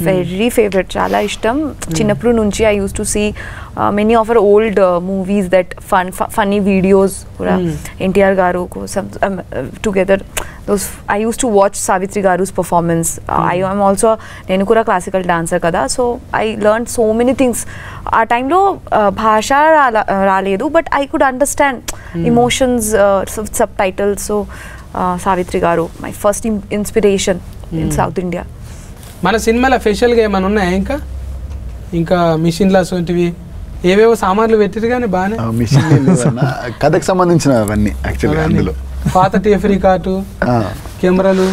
వెరీ ఫేవరెట్, చాలా ఇష్టం చిన్నప్పుడు నుంచి. I used to see many of our old movies that funny videos కూడా ఎన్టీఆర్ గారు కోసం together. I used to watch Savitri Garu's performance. I am also, నేను కూడా క్లాసికల్ డాన్సర్ కదా, so I learn so many things. ఆ టైంలో భాష రాలేదు, but I could understand emotions, subtitles. So Savitri గారు my first inspiration in South India. మన సినిమాలో స్పెషల్గా ఏమైనా ఉన్నాయా? ఇంకా మిషన్లు అటువంటివి ఏవేవో సామాన్లు పెట్టిరు కానీ బాగానే. కథకు సంబంధించిన అవన్నీ యాక్చువల్గా అందులో పాత టేప్ రికార్డు, కెమెరాలు,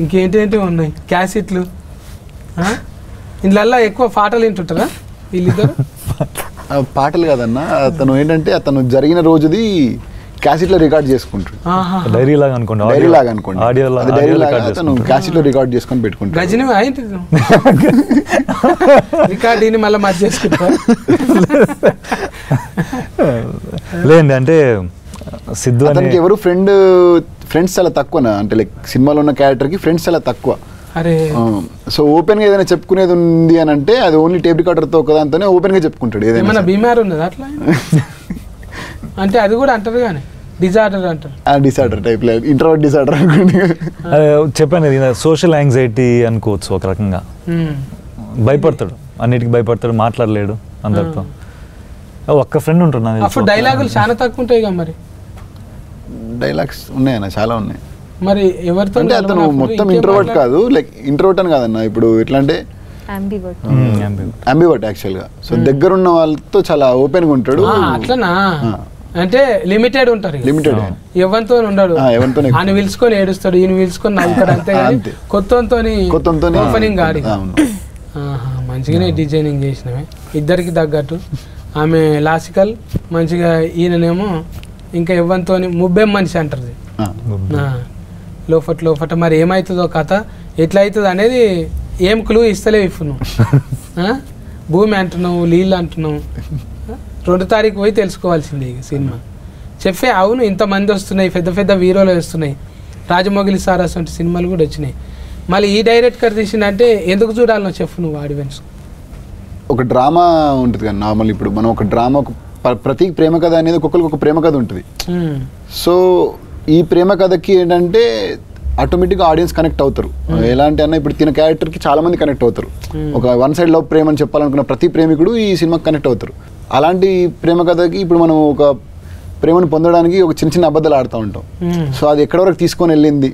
ఇంకేంటి ఉన్నాయి, క్యాసెట్లు. ఇందులో ఎక్కువ పాటలు వింటుంటారా వీళ్ళిద్దరు? పాటలు కాదన్న, అతను ఏంటంటే అతను జరిగిన రోజుది క్యాసెట్లో రికార్డ్ చేసుకుంటాడు. డైరీ లాగా అనుకోండి, అతను క్యాసెట్లో రికార్డ్ చేసుకొని పెట్టుకుంటాడు. గజని ఏంటి రికార్డు మళ్ళీ మధ్య చేసుకుంటా? లేదండి, అంటే సిద్ధు అతనికి ఎవరు ఫ్రెండ్స్ చాలా తక్కువ. అంటే లైక్ సినిమాలో ఉన్న క్యారెక్టర్కి ఫ్రెండ్స్ చాలా తక్కువ. సో ఓపెన్గా ఏదైనా చెప్పుకునేది ఉంది అని అంటే అది ఓన్లీ టేప్ రికార్డర్తో ఒకదాంతోనే ఓపెన్గా చెప్పుకుంటాడు. ఏదైనా బీమార్ ఉన్నది అట్లా అంటే అది కూడా అంటారు కానీ డిజార్డర్ అంటారు. డిసార్డర్ టైప్, ఇంట్రోవర్ట్ డిసార్డర్ అనుకోండి. చెప్పాను, సోషల్ యాంగ్జైటీ అనుకోవచ్చు ఒక రకంగా. భయపడతాడు, అన్నిటికీ భయపడతాడు, మాట్లాడలేడు అందరితో. ఒక్క ఫ్రెండ్ ఉంటున్నాను. డైలాగులు చాలా తక్కువ ఉంటాయి కదా మరి? డైలాగ్స్ ఉన్నాయన్న, చాలా ఉన్నాయి. మరి ఎవరితో? అంటే అతను మొత్తం ఇంట్రోవర్ట్ కాదు, లైక్ ఇంట్రోవర్ట్ అని కాదన్న. ఇప్పుడు ఎట్లా అంటే అంబివర్ట్ యాక్చువల్గా. సో దగ్గరున్న వాళ్ళతో చాలా ఓపెన్గా ఉంటాడు. అట్లనా? అంటే లిమిటెడ్ ఉంటారు, లిమిటెడ్. ఎవరితో ఉండడు, ఆయన పిలుచుకొని ఏడుస్తాడు, ఈయన పిలుచుకొని నవ్వుతాడు, అంతే. కొత్తతో ఓపెనింగ్ గాడి. మంచిగానే డిజైనింగ్ చేసినవే ఇద్దరికి తగ్గట్టు. ఆమె లాసికల్ మంచిగా, ఈయననేమో ఇంకా ఇవ్వంతో ముబ్బేం మనిషి అంటారు. లోపట మరి ఏమవుతుందో కథ ఎట్లా అవుతుంది అనేది ఏం క్లూ ఇస్తలేవు ఇప్పుడు నువ్వు భూమి అంటున్నావు నీళ్ళు అంటున్నావు 2 తారీఖు పోయి తెలుసుకోవాల్సిందే ఈ సినిమా చెప్పే అవును ఇంతమంది వస్తున్నాయి పెద్ద పెద్ద హీరోలు వస్తున్నాయి రాజమౌళి సార్ అటువంటి సినిమాలు కూడా వచ్చినాయి మళ్ళీ ఈ డైరెక్టర్ తీసిందంటే ఎందుకు చూడాలనో చెప్పు నువ్వు ఆడియన్స్ ఒక డ్రామా ఉంటుంది కదా నార్మల్ ఇప్పుడు మనం ఒక డ్రామా ప్రతి ప్రేమ కథ అనేది ఒక్కొక్కరికి ఒక ప్రేమ కథ ఉంటుంది సో ఈ ప్రేమ కథకి ఏంటంటే ఆటోమేటిక్గా ఆడియన్స్ కనెక్ట్ అవుతారు ఎలా అంటే అన్న ఇప్పుడు తిన క్యారెక్టర్కి చాలా మంది కనెక్ట్ అవుతారు ఒక వన్ సైడ్ లవ్ ప్రేమ అని చెప్పాలనుకున్న ప్రతి ప్రేమికుడు ఈ సినిమాకి కనెక్ట్ అవుతారు అలాంటి ప్రేమ కథకి ఇప్పుడు మనం ఒక ప్రేమను పొందడానికి ఒక చిన్న చిన్న అబద్ధాలు ఆడుతూ ఉంటాం సో అది ఎక్కడ వరకు తీసుకొని వెళ్ళింది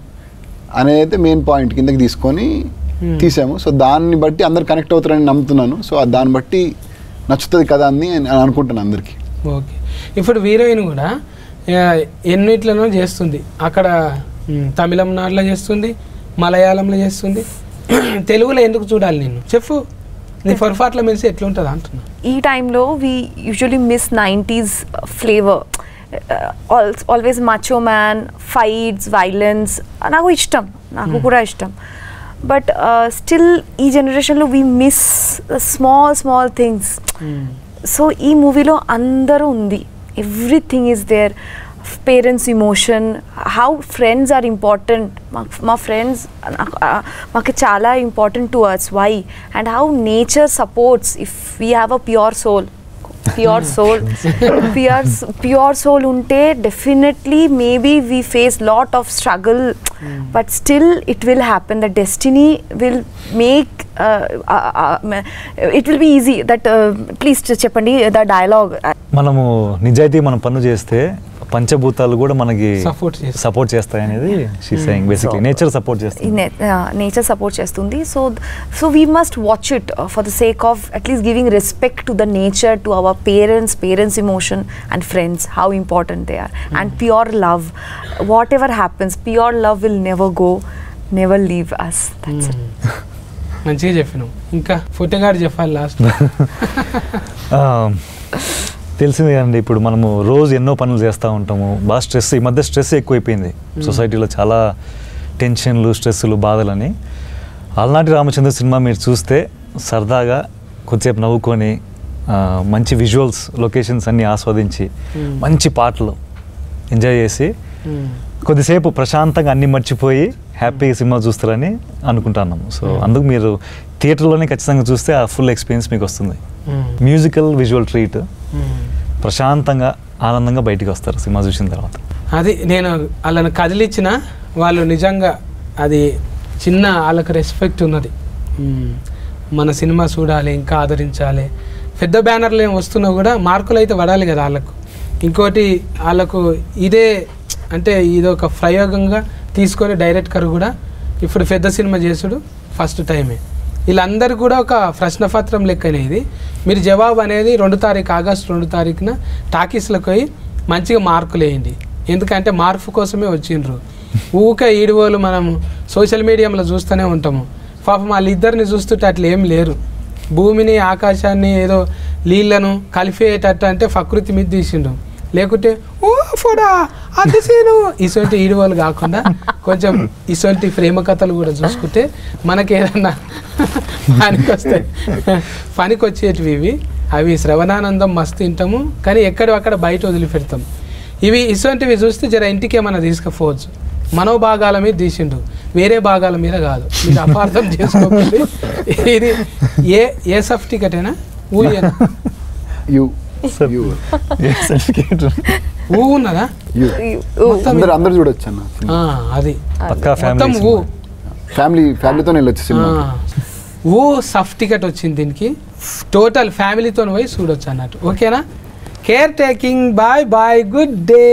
అనేది అయితే మెయిన్ పాయింట్ కిందకి తీసుకొని తీసాము సో దాన్ని బట్టి అందరు కనెక్ట్ అవుతారని నమ్ముతున్నాను సో దాన్ని బట్టి నచ్చుతుంది కదా అని అనుకుంటున్నాను అందరికీ ఓకే ఇప్పుడు హీరోయిన్ కూడా ఎన్నిట్లలో చేస్తుంది అక్కడ తమిళనాడులో చేస్తుంది మలయాళంలో చేస్తుంది తెలుగులో ఎందుకు చూడాలి నేను చెప్పు నీ పొరపాట్ల మెలిసి ఎట్లుంటుంది అంటున్నా ఈ టైంలో we usually miss 90s flavour always macho man fights violence నాకు ఇష్టం నాకు కూడా ఇష్టం బట్ స్టిల్ ఈ జనరేషన్లో we miss small things so ఈ మూవీలో అందరూ ఉంది everything is there parents emotion how friends are important మా ఫ్రెండ్స్ మాకు చాలా important to us why and how nature supports if we have a pure soul ఉంటే definitely maybe we face lot of struggle but still it will happen the destiny will make it will be easy that please చెప్పండి the dialogue మనము నిజాయితీ మనం పనులు చేస్తే పంచభూతాలు కూడా మనకి సపోర్ట్ చేస్తాయి అనేది she saying basically nature support చేస్తుంది నేచర్ సపోర్ట్ చేస్తుంది so we must watch it for the sake of at least giving respect to the nature to our parents emotion and friends how important they are and pure love whatever happens pure love will never leave us that's it మంచిగా చెప్పినావు ఇంకా ఫోటోగాడు చెప్పాలి last తెలిసింది కదండి ఇప్పుడు మనము రోజు ఎన్నో పనులు చేస్తూ ఉంటాము బాగా స్ట్రెస్ ఈ మధ్య స్ట్రెస్ ఎక్కువైపోయింది సొసైటీలో చాలా టెన్షన్లు స్ట్రెస్లు బాధలని అలనాటి రామచంద్ర సినిమా మీరు చూస్తే సరదాగా కొద్దిసేపు నవ్వుకొని మంచి విజువల్స్ లొకేషన్స్ అన్నీ ఆస్వాదించి మంచి పాటలు ఎంజాయ్ చేసి కొద్దిసేపు ప్రశాంతంగా అన్నీ మర్చిపోయి హ్యాపీగా సినిమా చూస్తారని అనుకుంటున్నాము సో అందుకు మీరు థియేటర్లోనే ఖచ్చితంగా చూస్తే ఆ ఫుల్ ఎక్స్పీరియన్స్ మీకు వస్తుంది మ్యూజికల్ విజువల్ ట్రీట్ ప్రశాంతంగా ఆనందంగా బయటికి వస్తారు సినిమా చూసిన తర్వాత అది నేను వాళ్ళని కదిలిచ్చిన వాళ్ళు నిజంగా అది చిన్న వాళ్ళకి రెస్పెక్ట్ ఉన్నది మన సినిమా చూడాలి ఇంకా ఆదరించాలి పెద్ద బ్యానర్లు ఏం వస్తున్నా కూడా మార్కులు అయితే పడాలి కదా వాళ్ళకు ఇంకోటి వాళ్ళకు ఇదే అంటే ఇది ఒక ప్రయోగంగా తీసుకొని డైరెక్టర్ కూడా ఇప్పుడు పెద్ద సినిమా చేసుడు ఫస్ట్ టైమే వీళ్ళందరూ కూడా ఒక ప్రశ్నపత్రం లెక్కనే ఇది మీరు జవాబు అనేది 2 తారీఖు ఆగస్టు 2 తారీఖున టాకీస్లకు పోయి మంచిగా మార్కులు వేయండి ఎందుకంటే మార్పు కోసమే వచ్చిండ్రు ఊకే ఈడివోలు మనము సోషల్ మీడియాలో చూస్తూనే ఉంటాము పాపం వాళ్ళిద్దరిని చూస్తుంటే అట్లా ఏం లేరు భూమిని ఆకాశాన్ని ఏదో నీళ్లను కలిపేటట్టు అంటే ప్రకృతి మీద తీసిండు లేకుంటే ఓ ఫోడా అది సీను ఇటువంటి ఈడువలు కాకుండా కొంచెం ఇటువంటి ప్రేమ కథలు కూడా చూసుకుంటే మనకి ఏదన్నా పనికి వచ్చేటివి ఇవి అవి శ్రవణానందం మస్తు తింటాము కానీ ఎక్కడక్కడ బయట వదిలిపెడతాం ఇవి ఇటువంటివి చూస్తే జర ఇంటికి ఏమన్నా తీసుకుపోవచ్చు మనోభాగాల మీద తీసిండు వేరే భాగాల మీద కాదు మీరు అపార్థం చేసుకోకండి ఇది ఏ సర్టిఫికెటేనా ఊయేనా ఊ ఉన్నదా అందరు చూడొచ్చు అన్న అది మొత్తం ఊ ఫ్యామిలీతో వెళ్ళొచ్చు సినిమా ఊ సర్టిఫికెట్ వచ్చింది దీనికి టోటల్ ఫ్యామిలీతో పోయి చూడొచ్చు అన్నట్టు ఓకేనా care taking bye good day